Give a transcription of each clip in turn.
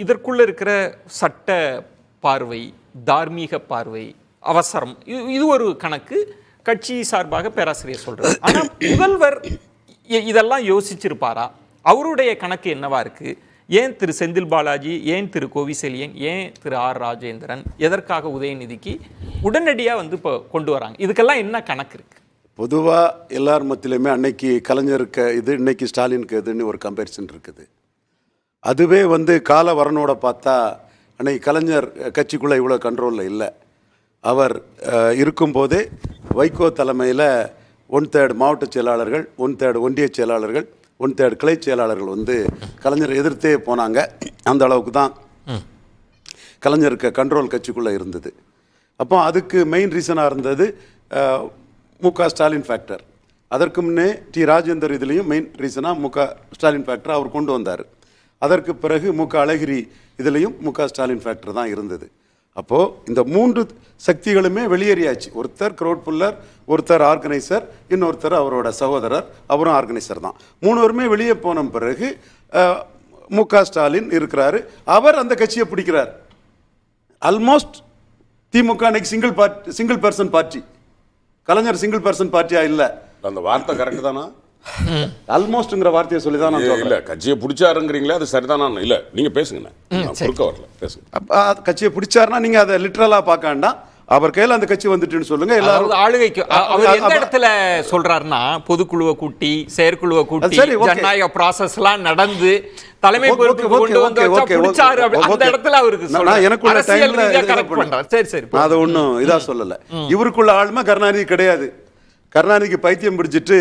இதற்குள்ள இருக்கிற சட்ட பார்வை, தார்மீக பார்வை, அவசரம், இது ஒரு கணக்கு கட்சி சார்பாக பேராசிரியர் சொல்றாரு. ஆனா முதல்வர் இதெல்லாம் யோசிச்சிருப்பாரா? அவருடைய கணக்கு என்னவா இருக்கு? ஏன் திரு செந்தில் பாலாஜி, ஏன் திரு கோவிசெலியன், ஏன் திரு ஆர் ராஜேந்திரன் எதற்காக உதயநிதிக்கு உடனடியாக இப்போ கொண்டு வராங்க? இதுக்கெல்லாம் என்ன கணக்கு இருக்கு? பொதுவாக எல்லார் மத்தியிலுமே அன்னைக்கு கலைஞருக்கு இது, இன்னைக்கு ஸ்டாலினுக்கு இதுன்னு ஒரு கம்பேரிசன் இருக்குது. அதுவே கால வரனோட பார்த்தா அன்னைக்கு கலைஞர் கட்சிக்குள்ளே இவ்வளோ கண்ட்ரோலில் இல்லை. அவர் இருக்கும்போதே வைகோ தலைமையில் 1/3 மாவட்ட செயலாளர்கள், 1/3 ஒன்றிய செயலாளர்கள், 1/3 கிளை செயலாளர்கள் கலைஞரை எதிர்த்தே போனாங்க. அந்த அளவுக்கு தான் கலைஞருக்கு கண்ட்ரோல் கட்சிக்குள்ளே இருந்தது. அப்போ அதுக்கு மெயின் ரீசனாக இருந்தது மு.க. ஸ்டாலின் ஃபேக்டர். அதற்கு முன்னே ராஜேந்தர் இதுலேயும் மெயின் ரீசனாக மு.க. ஸ்டாலின் ஃபேக்டர் அவர் கொண்டு வந்தார். அதற்கு பிறகு மு.க. அழகிரி இதுலேயும் மு.க. ஸ்டாலின் ஃபேக்டர் தான் இருந்தது. அப்போது இந்த 3 சக்திகளுமே வெளியேறியாச்சு. ஒருத்தர் க்ரௌட் புல்லர், ஒருத்தர் ஆர்கனைசர், இன்னொருத்தர் அவரோட சகோதரர், அவரும் ஆர்கனைசர் தான். 3 பேருமே வெளியே போன பிறகு மு.க. ஸ்டாலின் இருக்கிறாரு. அவர் அந்த கட்சியை பிடிக்கிறார். ஆல்மோஸ்ட் திமுக இன்னைக்கு சிங்கிள் பர்சன் பார்ட்டி. கலைஞர் சிங்கிள் பர்சன் பார்ட்டியா இல்லை. அந்த வார்த்தை கரெக்ட் தானா? ஆல்மோஸ்ட்ங்கிற வார்த்தையை சொல்லி தான் நான் இல்ல கட்சியை பிடிச்சாருங்கிறீங்களே, அது சரிதானா? இல்ல நீங்க பேசுங்க, குறுக்க வரல, பேசுங்க. கட்சியை பிடிச்சாருன்னா நீங்க அதை லிட்டரலா பார்க்க வேண்டாம். அவர் கையில் அந்த கட்சி வந்துட்டுன்னு சொல்லுங்க. எல்லாரும் ஆளுகைக்கு அவர் எந்த இடத்துல சொல்றாருன்னா, பொதுக்குழுவை கூட்டி, செயற்குழுவை கூட்டி, ஜனநாயக ப்ராசஸ் எல்லாம் நடந்து தலைமை பொறுப்பு கொண்டு வந்து பிடிச்சாரு. அந்த இடத்துல அவருக்கு எனக்குள்ள டைம்ல சரி சரி அதை ஒன்றும் இதா சொல்லல. இவருக்குள்ள ஆளுமை கருணாநிதி கிடையாது. கருணாநிதிக்கு பைத்தியம் பிடிச்சிட்டு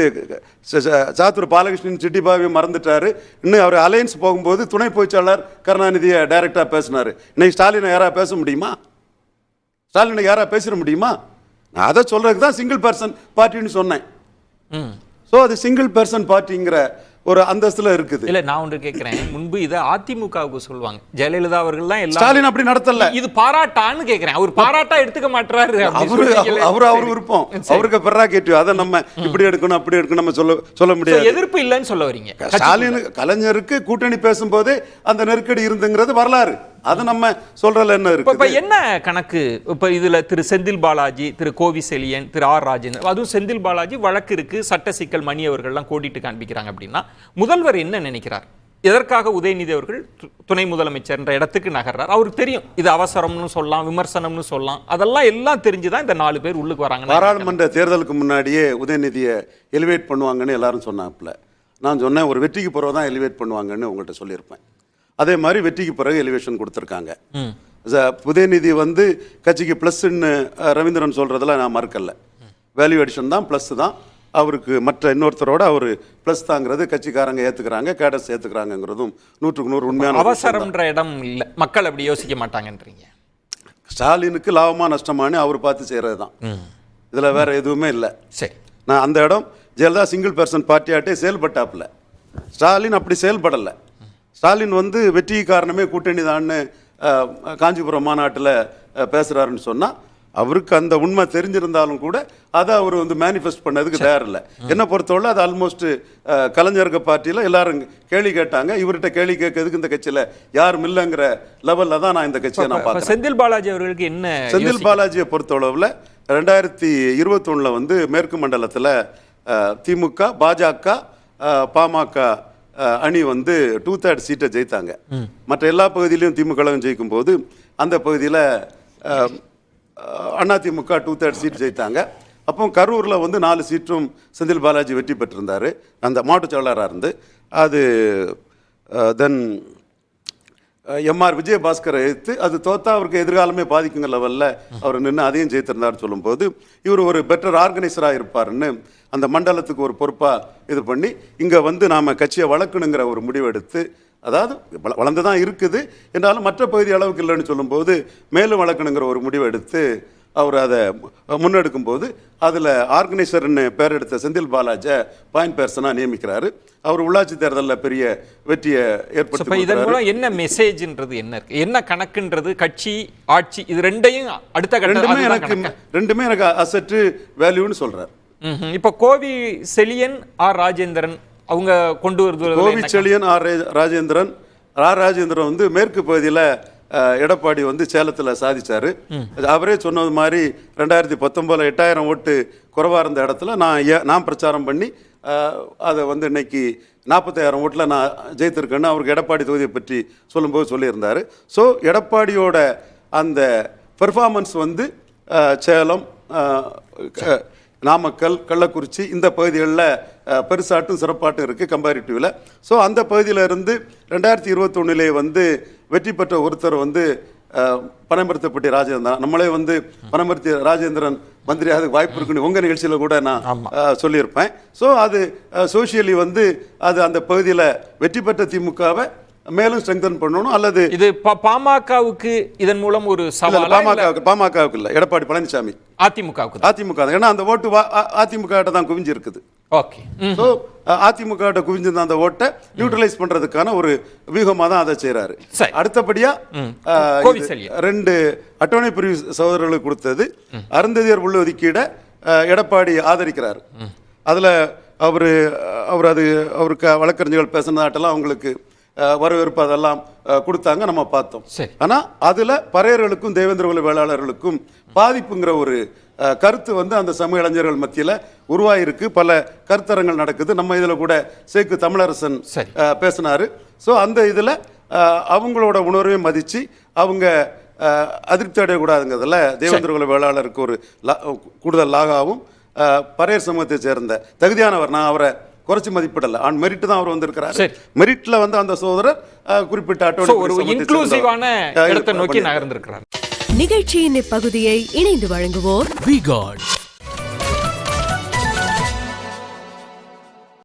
சாத்தூர் பாலகிருஷ்ணன் சிட்டிபாவை மறந்துட்டாரு. இன்னும் அவர் அலையன்ஸ் போகும்போது துணை பொதுச்செயலாளர் கருணாநிதியை டைரக்டா பேசினாரு. இன்னைக்கு ஸ்டாலினை யாரா பேச முடியுமா? ஸ்டாலினை யாரா பேசிட முடியுமா? நான் அதை சொல்றதுக்கு தான் சிங்கிள் பர்சன் பார்ட்டின்னு சொன்னேன். ஸோ அது சிங்கிள் பர்சன் பார்ட்டிங்கிற ஒரு அந்தஸ்துல இருக்குது. இல்ல நான் ஒன்று கேட்கிறேன். முன்பு இதை அதிமுகவுக்கு சொல்லுவாங்க, ஜெயலலிதா அவர்கள்லாம் எல்லாம். ஸ்டாலின் அப்படி நடத்தல. இது பாராட்டான்னு கேட்கிறேன். அவர் பாராட்டா எடுத்துக்க மாட்டாரு. அவர் விருப்பம், அவருக்கு பெர்ராகேட்டிவ். அதை நம்ம இப்படி எடுக்கணும் அப்படி எடுக்கணும் நம்ம சொல்ல முடியாது. எதிர்ப்பு இல்லைன்னு சொல்ல வரீங்க. ஸ்டாலின் கலைஞருக்கு கூட்டணி பேசும்போது அந்த நெருக்கடி இருந்துங்கிறது வரலாறு. அது நம்ம சொல்றதுல என்ன இருக்கு? இப்ப என்ன கணக்கு? இப்ப இதுல திரு செந்தில் பாலாஜி, திரு கோவிசெலியன், திரு ஆர் ராஜேந்திரன், அதுவும் செந்தில் பாலாஜி வழக்கு இருக்கு, சட்ட சிக்கல், மணி அவர்கள்லாம் கோடிட்டு காண்பிக்கிறாங்க. அப்படின்னா முதல்வர் என்ன நினைக்கிறார்? எதற்காக உதயநிதி அவர்கள் துணை முதலமைச்சர் என்ற இடத்துக்கு நகர்றார்? அவருக்கு தெரியும் இது அவசரம்னு சொல்லலாம், விமர்சனம்னு சொல்லலாம். அதெல்லாம் எல்லாம் தெரிஞ்சுதான் இந்த 4 பேர் உள்ளுக்கு வராங்க. பாராளுமன்ற தேர்தலுக்கு முன்னாடியே உதயநிதியை எலிவேட் பண்ணுவாங்கன்னு எல்லாரும் சொன்னாப்புல. நான் சொன்னேன், ஒரு வெற்றிக்கு பிறகு தான் எலிவேட் பண்ணுவாங்கன்னு உங்கள்கிட்ட சொல்லியிருப்பேன். அதே மாதிரி வெற்றிக்கு பிறகு எலிவேஷன் கொடுத்துருக்காங்க. உதயநிதி கட்சிக்கு ப்ளஸ்ன்னு ரவீந்திரன் சொல்றதுல நான் மறுக்கல. வேல்யூ அடிஷன் தான், ப்ளஸ் தான். அவருக்கு மற்ற இன்னொருத்தரோட அவர் ப்ளஸ் தாங்கிறது கட்சிக்காரங்க ஏற்றுக்கிறாங்க, கேடர்ஸ் ஏற்றுக்கிறாங்கிறதும் 100க்கு 100 உண்மையான. அவசரம்ன்ற இடம் இல்லை, மக்கள் அப்படி யோசிக்க மாட்டாங்கன்றீங்க. ஸ்டாலினுக்கு லாபமா நஷ்டமானு அவர் பார்த்து செய்கிறது தான். இதில் வேற எதுவுமே இல்லை. சரி, நான் அந்த இடம் ஜெயலலிதா சிங்கிள் பர்சன் பார்ட்டியாட்டே செயல்பட்டாப்புல. ஸ்டாலின் அப்படி செயல்படலை. ஸ்டாலின் வெற்றி காரணமே கூட்டணி தான்னு காஞ்சிபுரம் மாநாட்டில் பேசுகிறாருன்னு சொன்னால், அவருக்கு அந்த உண்மை தெரிஞ்சிருந்தாலும் கூட அதை அவர் மேனிஃபெஸ்ட் பண்ணதுக்கு தயார் இல்லை. என்னை பொறுத்தவரை அது ஆல்மோஸ்ட் கலைஞருக்கு பார்ட்டியில் எல்லாரும் கேள்வி கேட்டாங்க. இவர்கிட்ட கேள்வி கேட்கறதுக்கு இந்த கட்சியில் யாரும் இல்லைங்கிற லெவலில் தான் நான் இந்த கட்சியை நான் பார்க்குறேன். செந்தில் பாலாஜி அவர்களுக்கு என்ன? செந்தில் பாலாஜியை பொறுத்தளவில் 2021 மேற்கு மண்டலத்தில் திமுக, பாஜக, பாமக அணி 2/3 சீட்டை ஜெயித்தாங்க. மற்ற எல்லா பகுதியிலையும் திமுக ஜெயிக்கும் போது அந்த பகுதியில் அதிமுக 2/3 சீட் ஜெயித்தாங்க. அப்போ கரூரில் 4 சீட்டும் செந்தில் பாலாஜி வெற்றி பெற்றிருந்தார், அந்த மாவட்ட செயலாளராக இருந்து. அது தென் எம்ஆர் விஜயபாஸ்கரை எதிர்த்து அது தோத்தா அவருக்கு எதிர்காலமே பாதிக்குங்க லெவலில் அவர் நின்று அதையும் ஜெயித்திருந்தார்னு சொல்லும்போது, இவர் ஒரு பெட்டர் ஆர்கனைசராக இருப்பாருன்னு அந்த மண்டலத்துக்கு ஒரு பொறுப்பாக இது பண்ணி இங்கே நாம் கட்சியை வளர்க்கணுங்கிற ஒரு முடிவெடுத்து, அதாவது வளர்ந்து தான் இருக்குது என்றாலும் மற்ற பகுதி அளவுக்கு இல்லைன்னு சொல்லும்போது மேலும் வளர்க்கணுங்கிற ஒரு முடிவெடுத்து அவர் அதை முன்னெடுக்கும் போது அதில் ஆர்கனைசர்னு பேர் எடுத்த செந்தில் பாலாஜி பாயிண்ட் பர்சனாக நியமிக்கிறாரு. அவர் உள்ளாட்சி தேர்தலில் பெரிய வெற்றியை ஏற்படுத்தி. இதன் மூலம் என்ன மெசேஜ்ன்றது என்ன இருக்கு, என்ன கணக்குன்றது? கட்சி, ஆட்சி, இது ரெண்டையும் அடுத்த ரெண்டுமே எனக்கு அசெட் வேல்யூன்னு சொல்றாரு. இப்போ கோவிசெலியன், ஆர் ராஜேந்திரன் அவங்க கொண்டு வருது. கோவிசெலியன், ஆர் ராஜேந்திரன் ராஜேந்திரன் வந்து மேற்கு பகுதியில் எடப்பாடி வந்து சேலத்தில் சாதிச்சார். அவரே சொன்னது மாதிரி 2019 8000 ஓட்டு குறைவாக இருந்த இடத்துல நான் பிரச்சாரம் பண்ணி அதை வந்து இன்னைக்கு 40000 ஓட்டில் நான் ஜெயித்திருக்கேன்னு அவருக்கு எடப்பாடி தொகுதியை பற்றி சொல்லும்போது சொல்லியிருந்தார். ஸோ எடப்பாடியோட அந்த பெர்ஃபார்மன்ஸ் வந்து சேலம், நாமக்கல், கள்ளக்குறிச்சி இந்த பகுதிகளில் பெருசாட்டும் சிறப்பாட்டும் இருக்குது கம்பேரிட்டிவில். ஸோ அந்த பகுதியில் இருந்து 2021 வந்து வெற்றி பெற்ற ஒருத்தர் வந்து பனமரத்துப்பட்டி ராஜேந்திரன். நம்மளே வந்து பனமரத்தி ராஜேந்திரன் மந்திரி அதுக்கு வாய்ப்பு இருக்குன்னு உங்கள் நிகழ்ச்சியில் கூட நான் சொல்லியிருப்பேன். ஸோ அது சோஷியலி வந்து அது அந்த பகுதியில் வெற்றி பெற்ற திமுகவை மேலும் ஸ்ட்ரெங்தன் பண்ணணும். அல்லது இது பாமகவுக்கு இதன் மூலம் ஒரு சவால். பாமகவுக்கு இல்லை, எடப்பாடி பழனிசாமி அதிமுக. ஏன்னா அந்த ஓட்டு அதிமுக கிட்ட தான் குவிஞ்சு இருக்குது. ஓகே. ஸோ அதிமுக கிட்ட குவிஞ்சிருந்த அந்த ஓட்டை நியூட்ரலைஸ் பண்றதுக்கான ஒரு வியூகமாக தான் அதை செய்யறாரு. அடுத்தபடியா 2 அட்டவணை பிரிவு சகோதரர்களுக்கு கொடுத்தது அருந்ததியர் உள்ள ஒதுக்கீடை எடப்பாடி ஆதரிக்கிறார். அதுல அவருக்கு வழக்கறிஞர்கள் பேசினதாட்டெல்லாம் அவங்களுக்கு வரவேற்பு அதெல்லாம் கொடுத்தாங்க, நம்ம பார்த்தோம். ஆனால் அதில் பறையர்களுக்கும் தேவேந்திர வேளாளர்களுக்கும் பாதிப்புங்கிற ஒரு கருத்து வந்து அந்த சமூக இளைஞர்கள் மத்தியில் உருவாயிருக்கு. பல கருத்தரங்கள் நடக்குது. நம்ம இதில் கூட சேக்கு தமிழரசன் பேசினார். ஸோ அந்த இதில் அவங்களோட உணர்வை மதித்து அவங்க அதிருப்தி அடையக்கூடாதுங்கிறதுல தேவேந்திர வேளாளருக்கு ஒரு கூடுதல் லாகாவும் பறையர் சமூகத்தை சேர்ந்த தகுதியானவர், நான் அவரை குறைச்சி மதிப்பிடல, ஆன் மெரிட் தான் அவர் வந்திருக்கிறார். மெரிட்ல வந்து அந்த சகோதரர் குறிப்பிட்ட நோக்கி நகர்ந்திருக்கிறார். நிகழ்ச்சியின் இப்பகுதியை இணைந்து வழங்குவோர் V-Guard